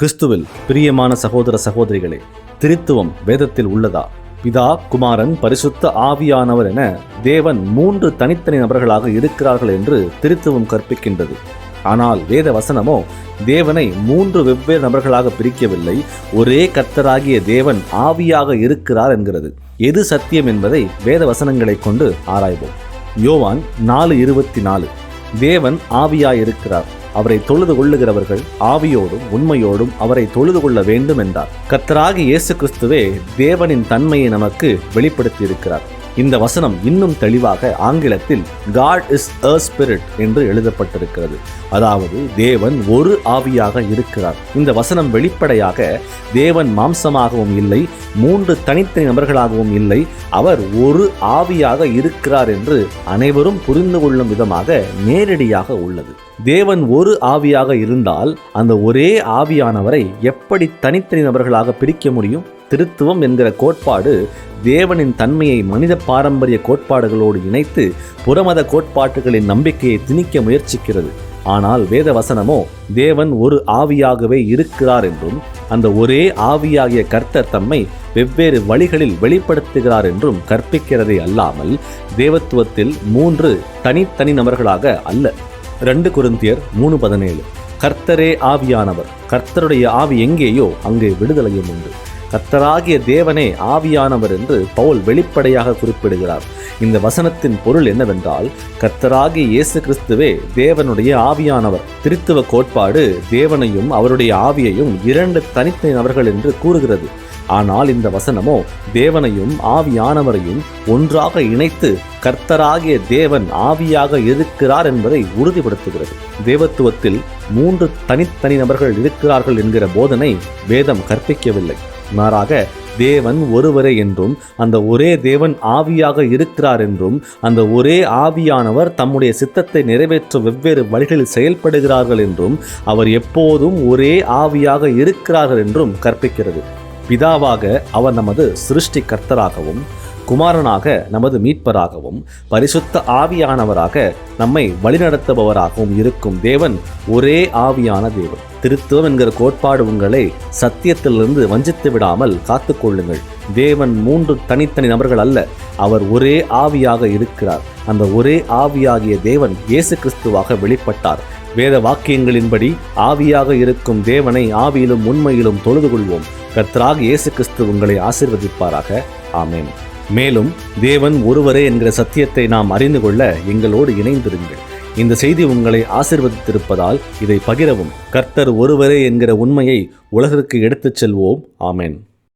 கிறிஸ்துவில் பிரியமான சகோதர சகோதரிகளே, திருத்துவம் வேதத்தில் உள்ளதா? பிதா, குமாரன், பரிசுத்த ஆவியானவர் என தேவன் 3 தனித்தனி நபர்களாக இருக்கிறார்கள் என்று திருத்துவம் கற்பிக்கின்றது. ஆனால் வேத வசனமோ தேவனை 3 வெவ்வேறு நபர்களாக பிரிக்கவில்லை, ஒரே கர்த்தராகிய தேவன் ஆவியாக இருக்கிறார் என்கிறது. எது சத்தியம் என்பதை வேத வசனங்களை கொண்டு ஆராய்வோம். யோவான் 4:24, தேவன் ஆவியாயிருக்கிறார், அவரை தொழுது கொள்ளுகிறவர்கள் ஆவியோடும் உண்மையோடும் அவரை தொழுது கொள்ள வேண்டும் என்றார். கர்த்தராகிய இயேசு கிறிஸ்துவே தேவனின் தன்மையை நமக்கு வெளிப்படுத்தி இருக்கிறார். இந்த வசனம் இன்னும் தெளிவாக ஆங்கிலத்தில் God is a spirit என்று எழுதப்பட்டிருக்கிறது. அதாவது தேவன் ஒரு ஆவியாக இருக்கிறார். இந்த வசனம் வெளிப்படையாக தேவன் மாம்சமாகவும் இல்லை, 3 தனித்தனி நபர்களாகவும் இல்லை, அவர் ஒரு ஆவியாக இருக்கிறார் என்று அனைவரும் புரிந்து கொள்ளும் விதமாக நேரடியாக உள்ளது. தேவன் ஒரு ஆவியாக இருந்தால் அந்த ஒரே ஆவியானவரை எப்படி தனித்தனி நபர்களாக பிரிக்க முடியும்? திருத்துவம் என்கிற கோட்பாடு தேவனின் தன்மையை மனித பாரம்பரிய கோட்பாடுகளோடு இணைத்து புறமத கோட்பாட்டுகளின் நம்பிக்கையை திணிக்க முயற்சிக்கிறது. ஆனால் வேத வசனமோ தேவன் ஒரு ஆவியாகவே இருக்கிறார் என்றும் அந்த ஒரே ஆவியாகிய கர்த்தர் தம்மை வெவ்வேறு வழிகளில் வெளிப்படுத்துகிறார் என்றும் கற்பிக்கிறதே அல்லாமல் தேவத்துவத்தில் 3 தனித்தனி நபர்களாக அல்ல. 2 கொரிந்தியர் 3:17, கர்த்தரே ஆவியானவர், கர்த்தருடைய ஆவி எங்கேயோ அங்கே விடுதலையும் உண்டு. கர்த்தராகிய தேவனே ஆவியானவர் என்று பவுல் வெளிப்படையாக குறிப்பிடுகிறார். இந்த வசனத்தின் பொருள் என்னவென்றால், கர்த்தராகிய இயேசு கிறிஸ்துவே தேவனுடைய ஆவியானவர். திருத்துவ கோட்பாடு தேவனையும் அவருடைய ஆவியையும் 2 தனித்தனி நபர்கள் என்று கூறுகிறது. ஆனால் இந்த வசனமோ தேவனையும் ஆவியானவரையும் ஒன்றாக இணைத்து கர்த்தராகிய தேவன் ஆவியாக இருக்கிறார் என்பதை உறுதிப்படுத்துகிறது. தேவத்துவத்தில் 3 தனித்தனி நபர்கள் இருக்கிறார்கள் என்கிற போதனை வேதம் கற்பிக்கவில்லை. மாறாக தேவன் ஒருவரே என்றும் அந்த ஒரே தேவன் ஆவியாக இருக்கிறார் என்றும் அந்த ஒரே ஆவியானவர் தம்முடைய சித்தத்தை நிறைவேற்ற வெவ்வேறு வழிகளில் செயல்படுகிறார்கள் என்றும் அவர் எப்போதும் ஒரே ஆவியாக இருக்கிறார்கள் என்றும் கற்பிக்கிறது. பிதாவாக அவர் நமது சிருஷ்டி கர்த்தராகவும், குமாரனாக நமது மீட்பராகவும், பரிசுத்த ஆவியானவராக நம்மை வழிநடத்துபவராகவும் இருக்கும் தேவன் ஒரே ஆவியான தேவன். திருத்துவம் என்கிற கோட்பாடு உங்களை சத்தியத்திலிருந்து வஞ்சித்து விடாமல் காத்துக்கொள்ளுங்கள். தேவன் 3 தனித்தனி நபர்கள் அல்ல, அவர் ஒரே ஆவியாக இருக்கிறார். அந்த ஒரே ஆவியாகிய தேவன் இயேசு கிறிஸ்துவாக வெளிப்பட்டார். வேத வாக்கியங்களின்படி ஆவியாக இருக்கும் தேவனை ஆவியிலும் உண்மையிலும் தொழுது கொள்வோம். கர்த்தராகிய இயேசு கிறிஸ்து உங்களை ஆசீர்வதிப்பாராக. ஆமென். மேலும் தேவன் ஒருவரே என்கிற சத்தியத்தை நாம் அறிந்து கொள்ள எங்களோடு இணைந்திருங்கள். இந்த செய்தி உங்களை ஆசீர்வதித்திருப்பதால் இதை பகிரவும். கர்த்தர் ஒருவரே என்கிற உண்மையை உலகிற்கு எடுத்துச் செல்வோம். ஆமென்.